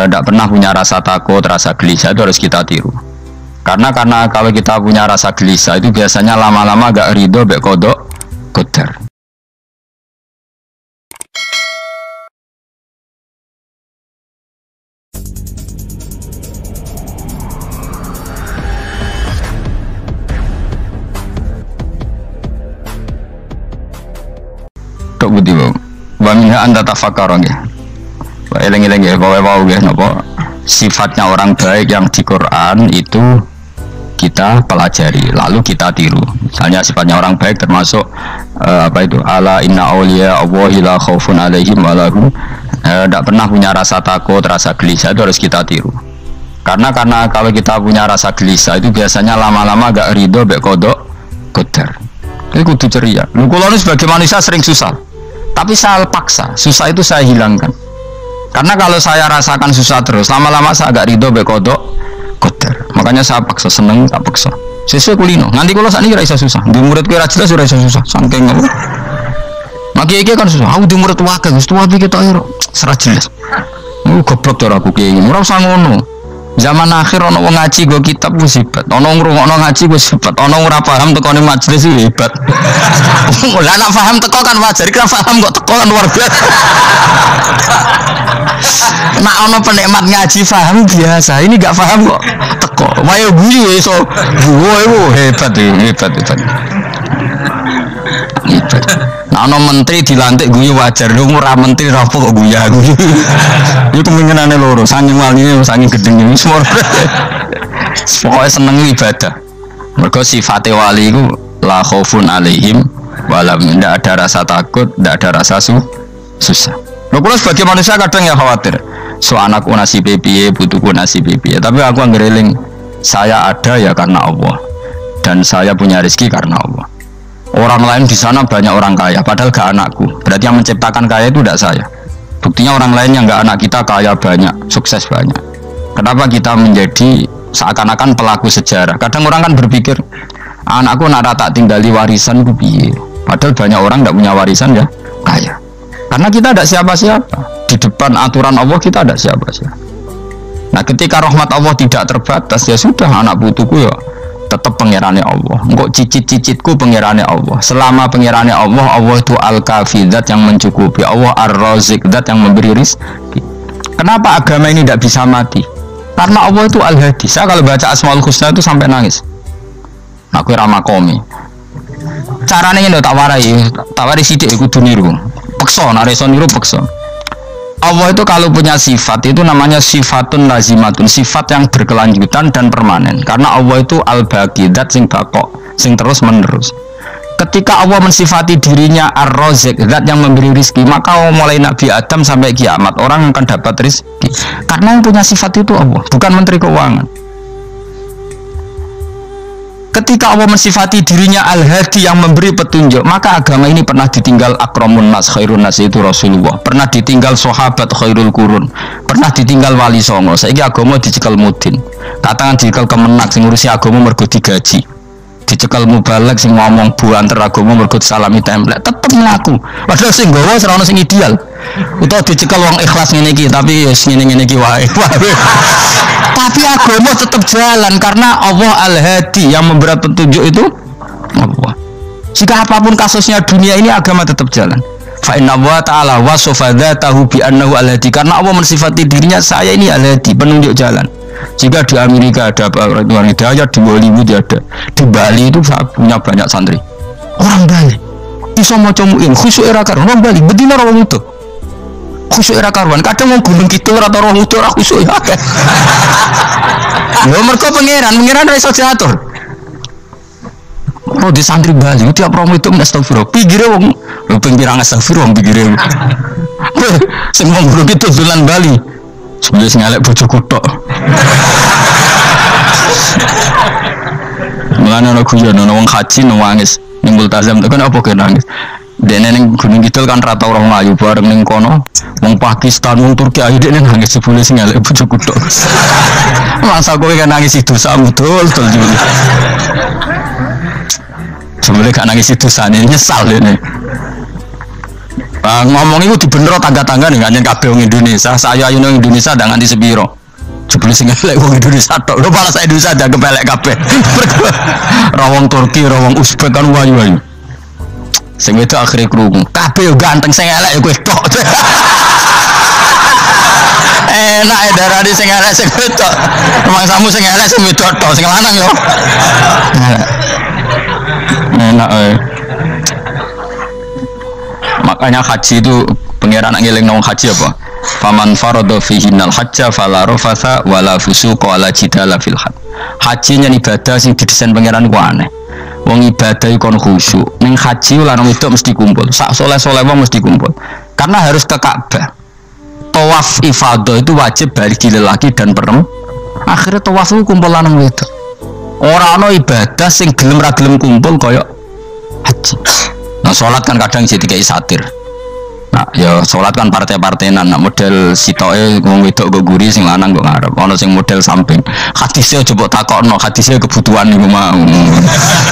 tidak pernah punya rasa takut, rasa gelisah, itu harus kita tiru. Karena kalau kita punya rasa gelisah itu biasanya lama-lama gak ridho bek kodok qadar. Tok budi wa minha anta tafakkarun ya. Wa eling-eling ya bawa nggih napa sifatnya orang baik yang di Quran itu kita pelajari lalu kita tiru. Misalnya sifatnya orang baik termasuk apa itu ala inna auliya Allahi la khaufun alaihim wa lahum tidak pernah punya rasa takut, rasa gelisah, itu harus kita tiru. Karena kalau kita punya rasa gelisah itu biasanya lama-lama gak ridho bek kodok qadar. Ini kudu ceria. Lu kalau sebagai manusia sering susah. Tapi saya paksa, susah itu saya hilangkan. Karena kalau saya rasakan susah terus, lama-lama saya agak ridho bekodok qadar. Makanya saya paksa, seneng tak paksa. Sesuai kulino. Nanti kalau saat ini rasa susah. Di murid kira jelas rasa susah. Sangking apa? Maki kan susah. Aku di murid wakil, setua pikir tak ero. Serah jelas. Goblok cara aku kayak gini. Ora usah ngono. Zaman akhir ono wong ngaji go kitab wis hebat. Ono ngrungokno ngaji wis hebat. Ono ora paham tekone majelis iki hebat. Lah nek paham teko kan wajar, kira paham kok teko kan luar biasa. Nek ono penikmat ngaji paham biasa. Ini enggak paham kok teko. Wae guyu iso. Wo hebat. Nah, ono menteri dilantik guyu wajar, lu ora menteri rapo kok guyu. Iku kemungkinane loro, saking waline saking gedenge semua. Pokoke seneng ibadah. Mergo sifate wali iku la khaufun alaihim walam, ndak ada rasa takut, ndak ada rasa susah. Lho kula sebagai manusia kadang ya khawatir. So anakku nasibe piye, putuku nasibe piye. Tapi aku anggereling saya ada ya karena Allah. Dan saya punya rezeki karena Allah. Orang lain di sana banyak orang kaya, padahal gak anakku. Berarti yang menciptakan kaya itu tidak saya. Buktinya orang lain yang gak anak kita kaya banyak, sukses banyak. Kenapa kita menjadi seakan-akan pelaku sejarah? Kadang orang kan berpikir, anakku nak tak tinggali warisan ku piye. Padahal banyak orang tidak punya warisan ya kaya. Karena kita tidak siapa-siapa. Di depan aturan Allah kita tidak siapa-siapa. Nah ketika rahmat Allah tidak terbatas, ya sudah anak putuku ya tetap pengirannya Allah. Engkau cicit-cicitku pengirannya Allah. Selama pengirannya Allah, Allah itu al-kafi, zat yang mencukupi. Allah ar-razik, zat yang memberi rizki. Kenapa agama ini tidak bisa mati? Karena Allah itu al-hadi. Saya kalau baca Asmaul Husna itu sampai nangis. Aku ramakomi. Caranya ini tawari sidik kudu niru. Pekso, nareso niru pekso. Allah itu kalau punya sifat itu namanya sifatun lazimatun, sifat yang berkelanjutan dan permanen. Karena Allah itu al-baqi, zat sing bakok, sing terus menerus. Ketika Allah mensifati dirinya ar-razik, zat yang memberi rizki, maka mulai Nabi Adam sampai kiamat orang akan dapat rizki. Karena yang punya sifat itu Allah, bukan menteri keuangan. Ketika Allah mensifati dirinya al-hadi yang memberi petunjuk, maka agama ini pernah ditinggal akramun nas, khairun nas itu Rasulullah, pernah ditinggal sahabat khairul qurun, pernah ditinggal wali songo. Saiki agama dicekel mudin, katakan dicekel kemenak sing ngurusi agama mergo digaji, dicekel mubalek sing ngomong bu antar agama mergo salami template, tetep mlaku. Padahal sing nggawa ora ono sing ideal. Utawa dicekel wong ikhlas ngene iki tapi ngene iki wae. Tapi agama tetap jalan karena Allah al-hadi yang memberi petunjuk itu Allah. Jika apapun kasusnya dunia ini agama tetap jalan. Fa inna Allah ta'ala wasafa dzatahu bi annahu al-hadi, karena Allah mensifati dirinya saya ini al-hadi, penunjuk jalan. Jika di Amerika ada orang hidayah, di Hollywood ada, di Bali itu saya punya banyak santri. Orang Bali iso maca muin khusyuk era karuan, orang Bali bedina ora itu. Khusyuk era karuan, kadang mau gunung kidul atau roh itu ora khusyuk ya. Lho mergo pangeran iso diatur. Oh di santri Bali tiap romo itu astagfirullah. Pikire wong lho pinggir astagfirullah wong pikire. Sing wong gunung kidul dolan Bali. Sebelum ngalek bojoku tok. Mulane ana guyon ana wong haji nangis ning multazam tekan apa ke nangis. Dene ning Gunung Kidul kan rata orang Melayu bareng ning kono. Wong Pakistan, wong Turki ayo dene nangis sebule sing ngalek bojoku tok. Masa kowe kan nangis itu samu dul juga. Sebule kan nangis itu sane nyesal dene. ngomong itu dibenero tangga-tangga nih nganyen kabeh wong Indonesia. Saya ayu nang Indonesia ndak nganti sepiro. Jebule sing elek wong Indonesia tok. Lho malah sak Indonesia ndak kepelek kabeh. Ra wong Turki, ra wong Uzbek kan wayu-wayu. Sing wedok akhire krungu. Kabeh yo ganteng sing elek yo kowe tok. Enak ya darani sing elek sing wedok. Mangsamu sing elek sing wedok tok, sing lanang yo. Enak Makanya haji itu pangeran ngeling nang haji apa? Faman farada fihinnal hajja fala rafatha wala fusuqa wala jidala fil hajj. Haji nya ibadah sing didesain pangeran ku aneh. Wong ibadah iku kon khusyuk. Ning haji lanang wedok mesti kumpul. Sak soleh-soleh wong mesti kumpul. Karena harus ke Ka'bah. Tawaf ifadah itu wajib bagi lelaki dan perempuan. Akhirnya tawaf itu kumpul lanang wedok. Ora ana ibadah sing gelem ra gelem kumpul kaya haji. Nah, sholat kan kadang jadi kayak satir. Nah, ya sholat kan partai-partainan. Nah, model sitoke wong wedok go guri sing lanang go ngarep. Ana sing model samping. Hadise coba takokno, hadise kebutuhan niku mau.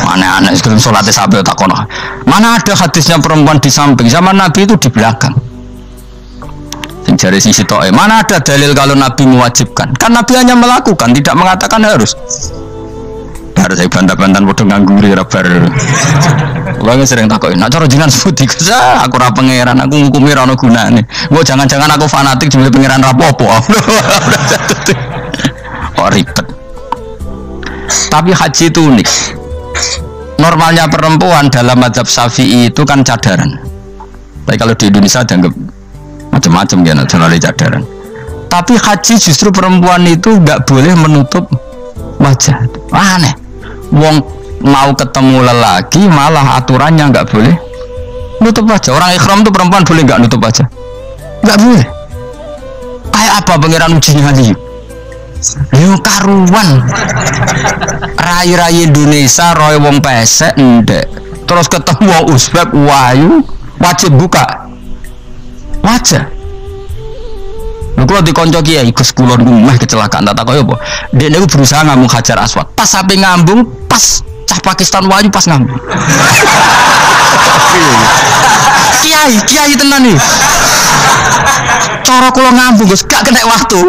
Aneh-aneh sebelum sholatnya sampai takokno. Mana ada hadisnya perempuan di samping? Zaman Nabi itu di belakang. Sing jare sing sitoke, mana ada dalil kalau Nabi mewajibkan? Kan Nabi hanya melakukan, tidak mengatakan harus. Harus saya bantah-bantahan bodoh ngangguri rabar. Kalau sering takokin, nak cara jangan sebut ikut aku ra pangeran, aku ngukumi ra ono gunane. Engko jangan-jangan aku fanatik jebule pangeran rapopo. Oh ribet. Tapi haji itu unik. Normalnya perempuan dalam mazhab Syafi'i itu kan cadaran. Tapi kalau di Indonesia dianggap macam-macam ya, nasional cadaran. Tapi haji justru perempuan itu nggak boleh menutup wajah. Aneh. Wong mau ketemu lelaki malah aturannya nggak boleh nutup wajah. Orang ikhram tuh perempuan boleh nggak nutup wajah? Nggak boleh. Kayak apa pangeran ujinya nih? Yo karuan. Rai-rai Indonesia roy wong pesek ndek. Terus ketemu wong Uzbek wayu wajib buka wajah. Kalau dikonco kiai Gus kulon rumah kecelakaan tak tahu apa. Dia itu berusaha ngambung Hajar Aswad. Pas sampai ngambung, pas cah Pakistan wayu pas ngambung. Kiai tenan nih. Cara kalau ngambung Gus gak kena waktu.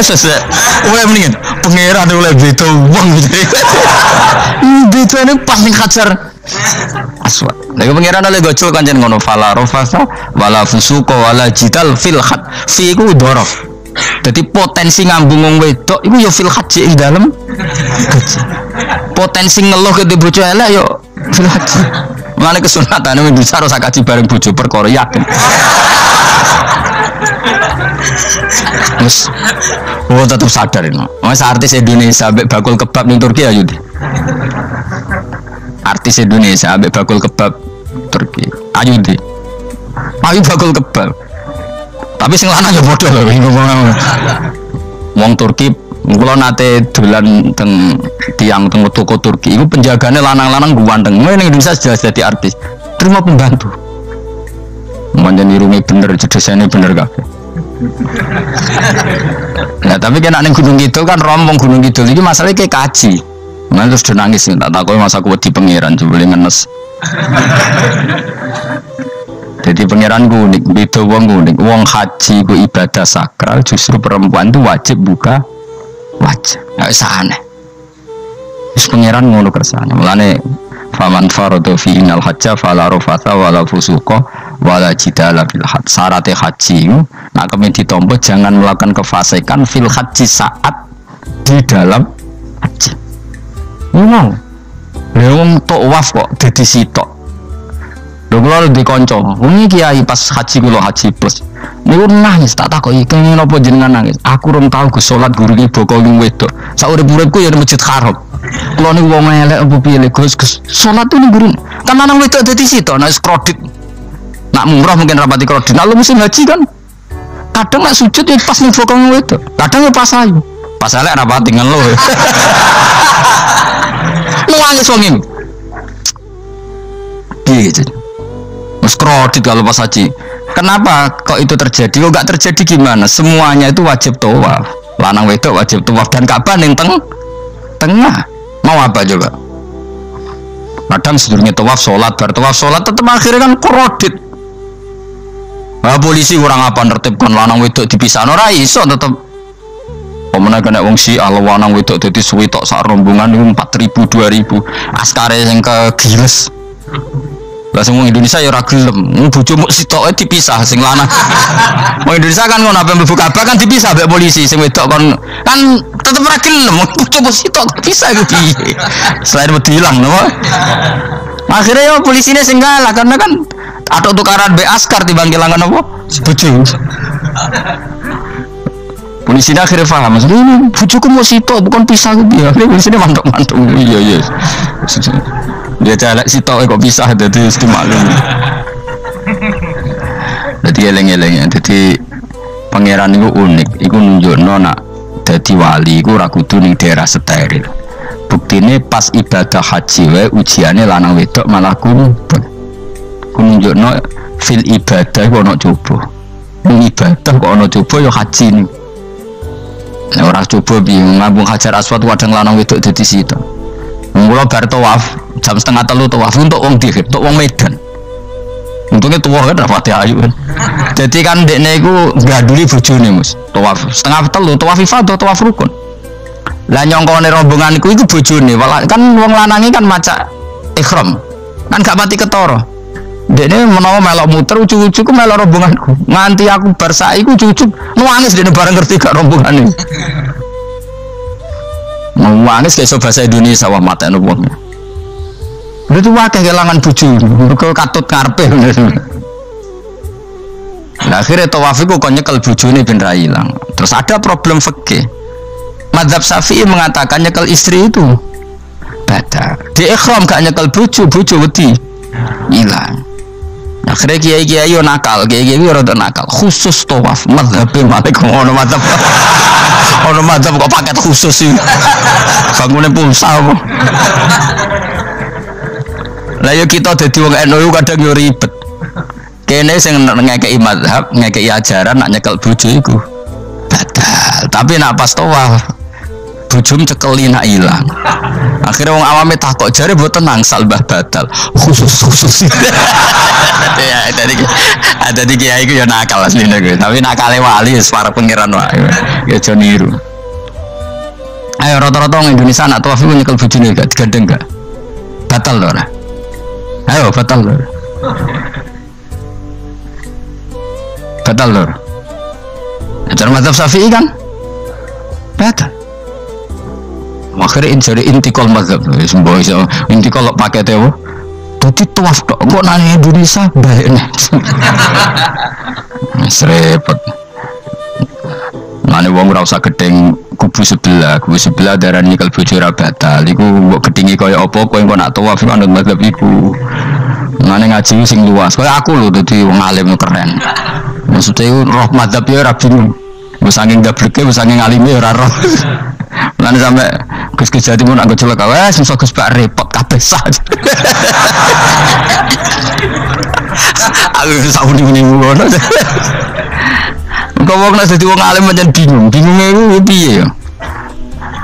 Sesek. Mendingan pangeran oleh beto wong gitu. Beto ini pas ning Hajar Aswad. Lagi pangeran oleh gocul kanjen ngono fala rafasa wala fusuqa wala jidal fil had. Fi iku dhorof. Jadi potensi ngambung wong wedok iku ya fil haji ing dalem haji. Potensi ngeluh ke bojo elek yo fil haji. Mane kesunatan wis bisa sak kaji bareng bojo perkara yakin. Wes tetap sadar ini. Mas artis Indonesia ambek bakul kebab ning Turki ayo di. Artis Indonesia ambek bakul kebab Turki. Ayo di. Ayo bakul kebab. Tapi sing lanang ya bodoh lho wong Turki kula nate dolan teng tiang teng toko Turki iku penjagane lanang-lanang guanteng. Ning Indonesia jelas jadi artis. Terima pembantu. Manjen irunge bener jedesane bener kabeh. Nah tapi kena ning Gunung Kidul kan rombong Gunung Kidul iki masalahnya kayak kaji. Nah terus dia nangis tak takoki masa aku wedi pangeran jebule ngenes. Jadi pangeran ku unik, beda wong unik. Wong haji ku ibadah sakral, justru perempuan itu wajib buka wajah. Nggak usah aneh. Terus pangeran ngono kersane. Mulane faman farada fi innal hajja fala rafatha wala fusuqa wala jidala fil hajj. Syarat haji nak kemen ditampa jangan melakukan kefasikan fil haji saat di dalam haji. Ngomong. Lha wong tawaf kok dadi sitok. Lho kula dikonco, wingi kiai pas haji kula haji bos. Niku nangis tak takoki, kenging napa jenengan nangis? Aku rong tau Gus salat guru iki boko ning wedok. Sak urip-uripku ya Masjid Haram. Kula niku wong elek apa piye Gus? Salat ning guru. Kan lanang wedok dadi sitok nek kredit. Nak murah mungkin rapati kredit. Nak lu musim haji kan kadang nak sujud ya pas ning boko ning wedok. Kadang ya pas ayu. Pas elek rapati ngelo. Nangis wong iki. Piye gitu. Mas kredit kalau pas haji. Kenapa kok itu terjadi? Kok nggak terjadi gimana? Semuanya itu wajib tawaf. Lanang wedok wajib tawaf dan Ka'bah ning tengah. Mau apa coba? Kadang sedurunge tawaf sholat, bar tawaf sholat tetep akhirnya kan korodit. Nah, polisi kurang apa nertibkan lanang wedok dipisahno ora iso tetep. Pemene kena wong si lanang wedok dadi suwi tok sak rombongan niku 4.000 2.000 askare sing kegiles. Lah semua Indonesia ya ora gelem. Bojomu sitoke dipisah sing lanang. Wong Indonesia kan ngono ape mlebu Ka'bah kan dipisah mbek polisi sing wedok kan tetep ora gelem. Bojomu sitok dipisah iku piye? Selain wedi ilang napa? Akhirnya ya polisinya sing kalah karena kan atau tukaran be askar timbang kelangan apa? Bojo. Polisinya akhirnya paham, maksudnya ini bojoku mau sitok bukan pisah dia. Polisinya mantuk-mantuk. Iya. Dia celek sitok kok pisah jadi mesti maklum. Jadi eleng-eleng, jadi pangeran itu unik. Iku nunjukno nak dadi wali iku ora kudu ning daerah steril. Buktine pas ibadah haji wae ujiane lanang wedok malah kumpul. Nunjukno fil ibadah kok ana coba. Ning ibadah kok ana coba ya haji ning. Nek ora coba piye ngambung Hajar Aswad kadang lanang wedok dadi situ. Mula bar tawaf jam 2:30 tawaf untuk wong dihib, untuk wong Medan. Untungnya tua kan rapati ayu kan. Jadi kan dekne iku ganduli bojone Mus. Tawaf 2:30 tawaf ifadah tawaf rukun. Lah nyongkone rombongan iku bojone, kan wong lanange kan maca ihram. Kan gak pati ketara. Dekne menawa melok muter ucu-ucu ku melok rombonganku. Nganti aku bar saiki ku ucu-ucu nangis dekne bareng ngerti gak rombongane. Nangis kayak bahasa Indonesia wah matane wong. Itu wakil kehilangan bojo, mergo katut karepe. Nah, akhirnya tawaf iku kok nyekel bojone ben ra ilang. Terus ada problem fikih. Madzhab Syafi'i mengatakan nyekel istri itu batal. Di ihram gak nyekel bojo wedi ilang. Akhirnya kiai-kiai yo nakal, kiai-kiai yo rada nakal. Khusus tawaf madzhab Malik ngono madzhab. Ono madzhab kok paket khusus iki. Bangune pulsa apa? Lah yo kita dadi wong NU kadang yo ribet. Kene sing ngekeki mazhab, ngekeki ajaran nak nyekel bojo iku batal. Tapi nak pas tawaf bojom cekeli nak ilang. Akhirnya wong awame takok jare mboten nangsal mbah batal. Khusus. Ya ada di kiai iku yo nakal asline kuwi. Tapi nakale wali wis para pangeran wae. Ya aja niru. Ayo rata-rata wong Indonesia nak tawaf iku nyekel bojone gak digandeng gak? Batal lho ora? Ayo batal lor. Batal lor. Ajar madzhab Syafi'i kan? Batal. Akhirnya injari intikal madzhab. Semboh iso intikal pakai tewo. Dadi tawaf kok nang Indonesia bae nek. Wis repot. Mane wong ora usah gedeng kubu sebelah darah nyekel bojo ra batal. Iku mbok gedhingi kaya apa kowe engko nak tawaf iku anut madzhab iku. Mane ngaji sing luas. Kaya aku lho dadi wong alim keren. Maksudnya iku roh madzhab ya ora bingung. Wis saking dableke, wis saking alime ora roh. Lan sampe Gus Jati pun anggo celaka wes iso Gus Pak repot kabeh sah. Aku sauni-uni ngono. Kok wong nek dadi wong alim pancen bingung. Bingunge iku piye ya?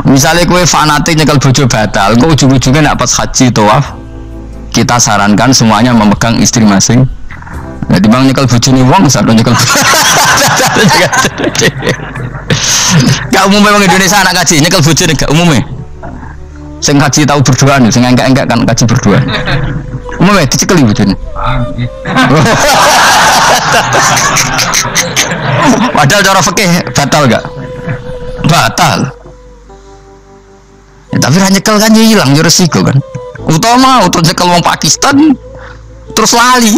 Misale kowe fanatik nyekel bojo batal, kok ujung-ujungnya nek pas haji tawaf kita sarankan semuanya memegang istri masing. Jadi bang nyekel bojone wong sampe nyekel. Gak umum memang Indonesia anak kaji nyekel bojone gak umumnya. Sing kaji tahu berduaan, sing enggak kan kaji berduaan. Umumnya dicekeli bojone. Padahal cara fikih batal gak? Batal. Ya, tapi nyekel kan hilang ya resiko kan. Utama nyekel wong Pakistan terus lali.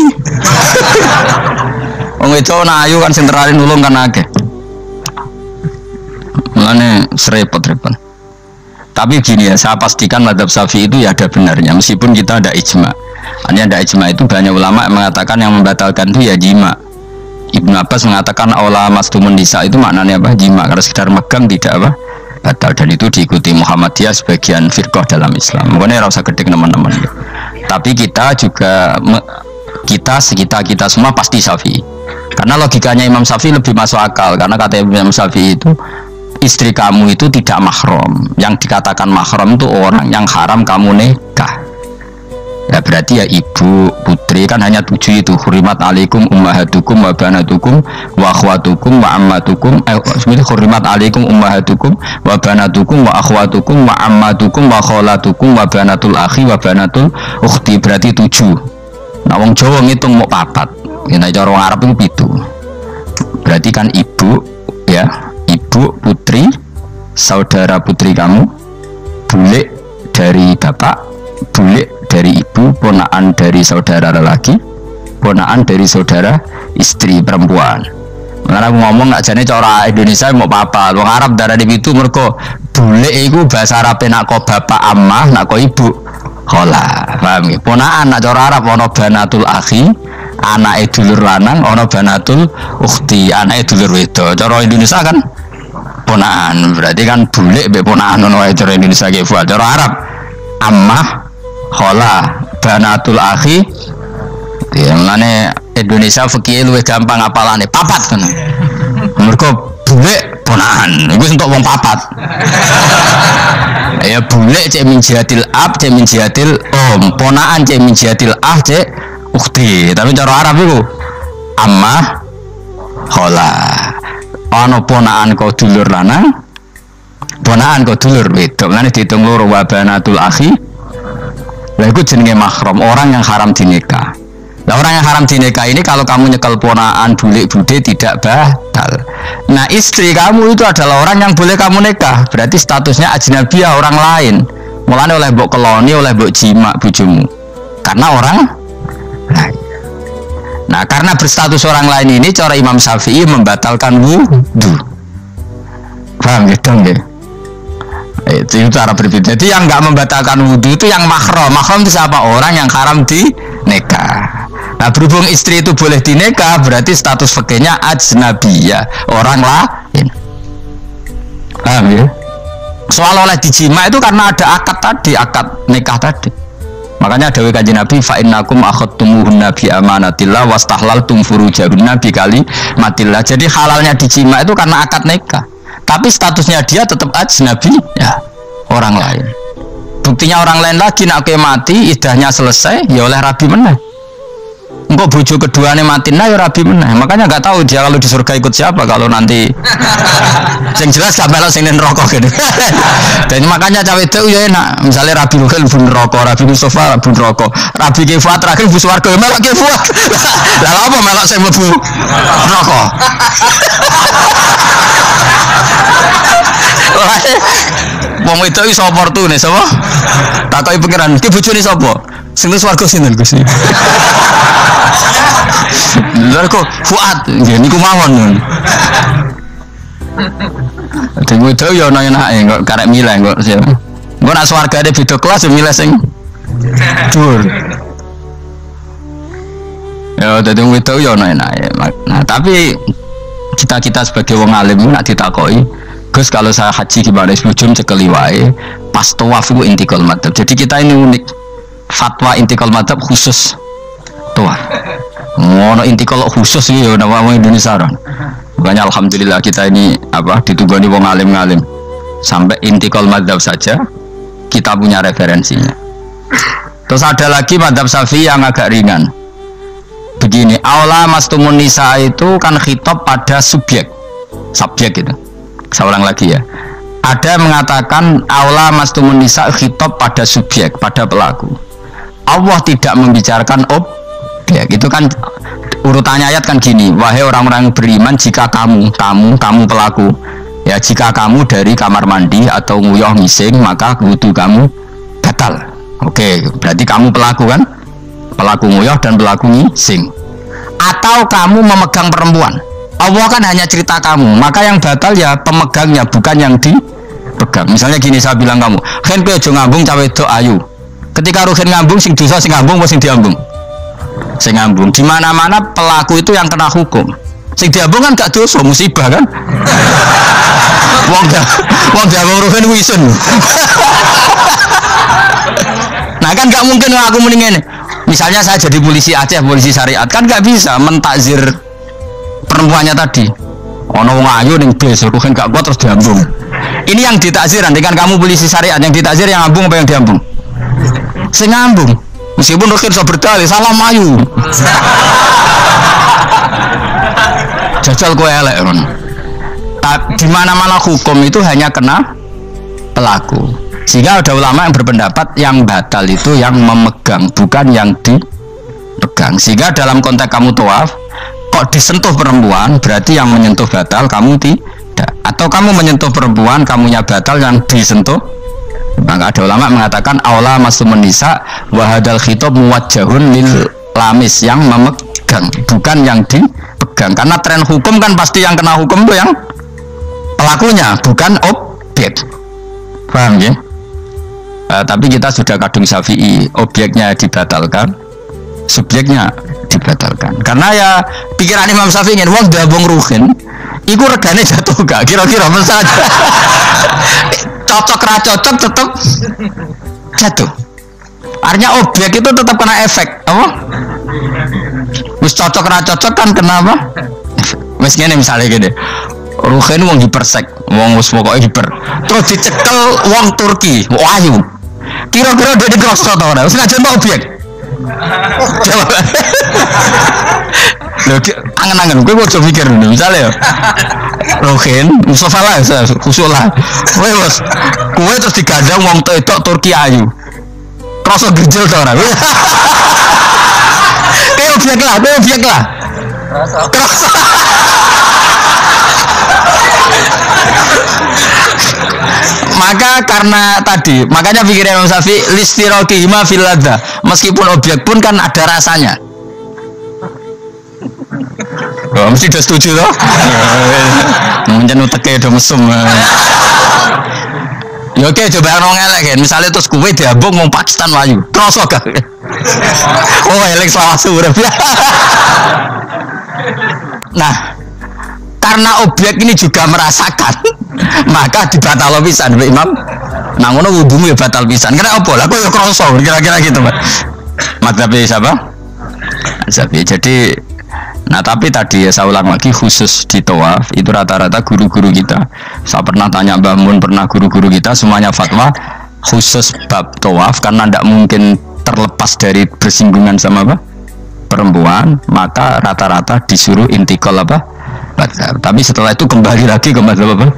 Wong itu ayu kan sing terari nulung kan akeh. Mulane repot-repot. Tapi gini ya, saya pastikan madzhab Syafi'i itu ya ada benarnya meskipun kita ada ijma. Hanya ada ijma itu banyak ulama yang mengatakan yang membatalkan itu ya jima. Ibnu Abbas mengatakan aula mastumun nisa itu maknanya apa? Jima. Kalau sekedar megang tidak apa? Batal, dan itu diikuti Muhammadiyah sebagian firqah dalam Islam. Makanya rasa gede teman-teman. Tapi kita juga kita semua pasti Syafi'i. Karena logikanya Imam Syafi'i lebih masuk akal, karena kata Imam Syafi'i itu istri kamu itu tidak mahram. Yang dikatakan mahram itu orang yang haram kamu nikah. Ya berarti ya ibu, putri kan hanya 7 itu. Hurimat alaikum ummahatukum wa banatukum wa akhwatukum wa ammatukum. Sebenarnya hurimat alaikum ummahatukum wa banatukum wa akhwatukum wa ammatukum wa kholatukum wa banatul akhi wa banatul ukhti. Berarti 7. Nah wong Jawa ngitung mau 4. Nek cara wong Arab itu 7. Berarti kan ibu ya, ibu, putri, saudara putri kamu, bule dari bapak, bule dari ibu, ponaan dari saudara lelaki, ponaan dari saudara istri perempuan. Karena aku ngomong nggak jadi cara Indonesia mau apa, wong Arab darah di itu mereka bule itu bahasa Arab nak ko bapak ammah, nak ko ibu khola, paham ya? Ponaan nak cara Arab ono banatul akhi, anak dulur lanang, ono banatul ukhti, anak dulur wedok. Cara Indonesia kan ponaan, berarti kan bule be ponaan ono cara Indonesia ke buat cara Arab ammah khola banatul akhi ya ngene Indonesia fikih luwih gampang apalane papat kan mergo bule ponaan iku untuk wong papat ya bule cek min jihatil ab cek min jihatil om ponaan cek min jihatil ah cek ukhti tapi cara Arab iku ammah khola ana ponaan kok dulur lanang ponaan kok dulur wedok ngene diitung loro wa banatul akhi. Lah itu jenenge mahram, orang yang haram dinikah. Nah orang yang haram dinikah ini kalau kamu nyekel ponaan bulik bude tidak batal. Nah istri kamu itu adalah orang yang boleh kamu nikah. Berarti statusnya ajnabiyah, orang lain. Mulane oleh mbok keloni, oleh mbok jima bojomu. Karena orang lain. Nah karena berstatus orang lain ini cara Imam Syafi'i membatalkan wudu. Paham ya dong ya? Itu cara berbeda. Jadi yang nggak membatalkan wudhu itu yang mahram. Mahram itu siapa? Orang yang haram di nikah. Nah berhubung istri itu boleh dinikah, berarti status fikihnya ajnabiyah, orang lain. Paham ya? Soal oleh dijima itu karena ada akad tadi, akad nikah tadi. Makanya dawuh Kanjeng Nabi fa innakum akhadtumuhunna bi amanatillah wastahlaltum furujahunna bi kalimatillah. Jadi halalnya dijima itu karena akad nikah. Tapi statusnya dia tetap ajnabi ya orang lain. Buktinya orang lain lagi nak mati idahnya selesai ya oleh rabi meneh. Engkau bojo keduanya mati nah ya rabi meneh. Makanya nggak tahu dia kalau di surga ikut siapa kalau nanti. Yang jelas gak melok sing neraka gitu. Dan makanya cawe itu ya enak. Misalnya Rabi Ruhel bun neraka, Rabi Mustafa bun neraka, Rabi Kifat terakhir bus warga melok Kifat. Lah apa melok sing mlebu neraka? Wong itu iso oportune sapa? Takoki pengiran, ki bojone sapa? Sing swarga sinten Gus? Lha kok Fuad, nggih niku mawon. Tunggu itu ya ana enake kok karek milih kok. Engko nak swargane beda kelas ya milih sing dhuwur. Ya dadi wong itu ya ana enake. Nah, tapi kita sebagai wong alim nak ditakoki Gus kalau saya haji gimana sebelum cekeli wae pas tawaf itu intikal madhab. Jadi kita ini unik fatwa intikal madhab khusus tawaf. Ngono intikal khusus ya nama orang Indonesia kan. Makanya alhamdulillah kita ini apa ditugani wong alim-alim sampai intikal madhab saja kita punya referensinya. Terus ada lagi madhab Syafi'i yang agak ringan. Begini, aula mastumun nisa itu kan khitab pada subjek gitu. Seorang lagi ya. Ada yang mengatakan aula mastumun nisa khitab pada subjek, pada pelaku. Allah tidak membicarakan objek. Itu kan urutannya ayat kan gini, wahai orang-orang beriman jika kamu pelaku. Ya jika kamu dari kamar mandi atau nguyah ngising maka wudu kamu batal. Oke, berarti kamu pelaku kan? Pelaku nguyah dan pelaku ngising. Atau kamu memegang perempuan. Allah kan hanya cerita kamu, maka yang batal ya pemegangnya, bukan yang dipegang. Misalnya gini, saya bilang kamu, "Hen kowe aja ngambung cawe wedok ayu." Ketika ruhen ngambung, sing dosa sing ngambung apa sing diambung? Sing ngambung. Di mana-mana pelaku itu yang kena hukum. Sing diambung kan gak dosa, musibah kan? Wong diambung ruhen wisun. Nah kan gak mungkin aku mendingin. Misalnya saya jadi polisi Aceh, polisi syariat, kan gak bisa mentakzir perempuannya tadi. Ono wong ayu ning bis, ruhen gak kuat terus diambung. Ini yang ditakzir, nanti kan kamu polisi syariat, yang ditakzir yang ngambung apa yang diambung? Sing ngambung. Meskipun Ruhin bisa berdalih salam ayu. Jajal kowe elek kan. Di mana-mana hukum itu hanya kena pelaku. Sehingga ada ulama yang berpendapat yang batal itu yang memegang, bukan yang dipegang. Sehingga dalam konteks kamu tawaf, kok disentuh perempuan, berarti yang menyentuh batal, kamu tidak. Atau kamu menyentuh perempuan, kamunya batal, yang disentuh. Maka ada ulama mengatakan aula masumun nisa wa hadal khitab muwajjahun lil lamis, yang memegang, bukan yang dipegang. Karena tren hukum kan pasti yang kena hukum itu yang pelakunya, bukan objek. Paham ya? Tapi kita sudah kadung Syafi'i, objeknya dibatalkan, subjeknya dibatalkan. Karena ya pikiran Imam Syafi'i ingin wong dabung ruhin, iku regane jatuh gak? Kira-kira saja. Cocok ra cocok tetap jatuh. Artinya objek itu tetap kena efek, apa? Wis cocok ra cocok kan kenapa? Wis ngene misalnya gini. Ruhin wong hipersek, wong wis pokoke hiper. Terus dicekel wong Turki, ayu. Kira-kira dia dikrosot ta ora? Wis ngajen objek. Lho, angen-angen kowe ojo mikir ngono. Misale ya. Ruhin, Mustafa lah, khusus lah. Kowe terus digandang wong wedok Turki ayu. Krosot gejel ta ora? Kowe objek lah. Krosot. Maka karena tadi, makanya pikirnya Imam Syafi'i listirokihima fil ladza, meskipun objek pun kan ada rasanya. Oh, mesti udah setuju loh. Mungkin uteke udah mesum. Ya oke, coba orang elek kan. Misalnya terus kue diabung mau Pakistan wayu, terus gak? Oh elek selawat surep. Nah, karena objek ini juga merasakan, maka dibatal pisan Mbak Imam. Nah ngono wudumu ya batal pisan. Kena apa lah? Kok ya kroso kira-kira gitu, Pak. Madzhabi siapa? Madzhabi. Jadi nah tapi tadi ya saya ulang lagi, khusus di tawaf itu rata-rata guru-guru kita. Saya pernah tanya Mbak Mun, pernah guru-guru kita semuanya fatwa khusus bab tawaf karena tidak mungkin terlepas dari bersinggungan sama apa? Perempuan, maka rata-rata disuruh intikal apa? Tapi setelah itu kembali lagi ke mazhab apa?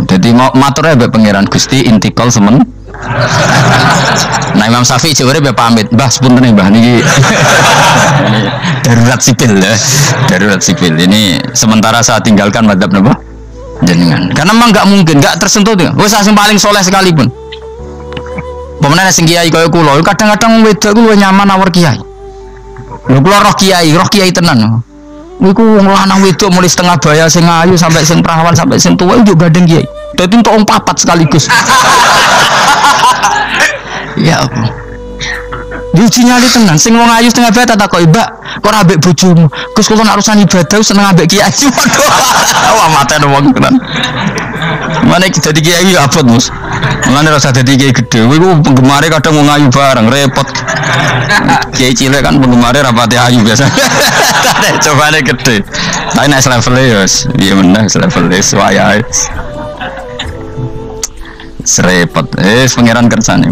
Jadi mau maturnya be pangeran Gusti intikal semen. Nah Imam Syafi'i jawabnya be pamit, Mbah sepunten Mbah niki. Darurat sipil ya. Darurat sipil. Ini sementara saya tinggalkan mazhab napa? Jenengan. Karena memang enggak mungkin, enggak tersentuh tuh. Wis sing paling soleh sekalipun. Pemenang sing kiai kaya kula, kadang-kadang wedok ku luwih nyaman awor kiai. Lho kula roh kiai tenan. Niku wong lanang wedok mulai setengah baya sing ayu sampai sing perawan sampai sing tuwa yo gandeng kiai. Dadi entuk wong papat sekaligus. Ya apa? Diuji nyali tenan, sing wong ayu setengah baya tak takoki, "Mbak, kok ora ambek bojomu?" Gus kula nek urusan ibadah seneng ambek kiai. Wah mate wong tenan. Mana kita jadi kiai abot mus, mana rasa jadi kiai gede. Wiku penggemarnya kadang mau ngayu bareng repot. Kiai cilik kan penggemarnya rapati ayu biasa. Coba deh gede. Tapi naik levelnya ya, iya benar levelnya suaya. Serepot, pangeran kersan nih.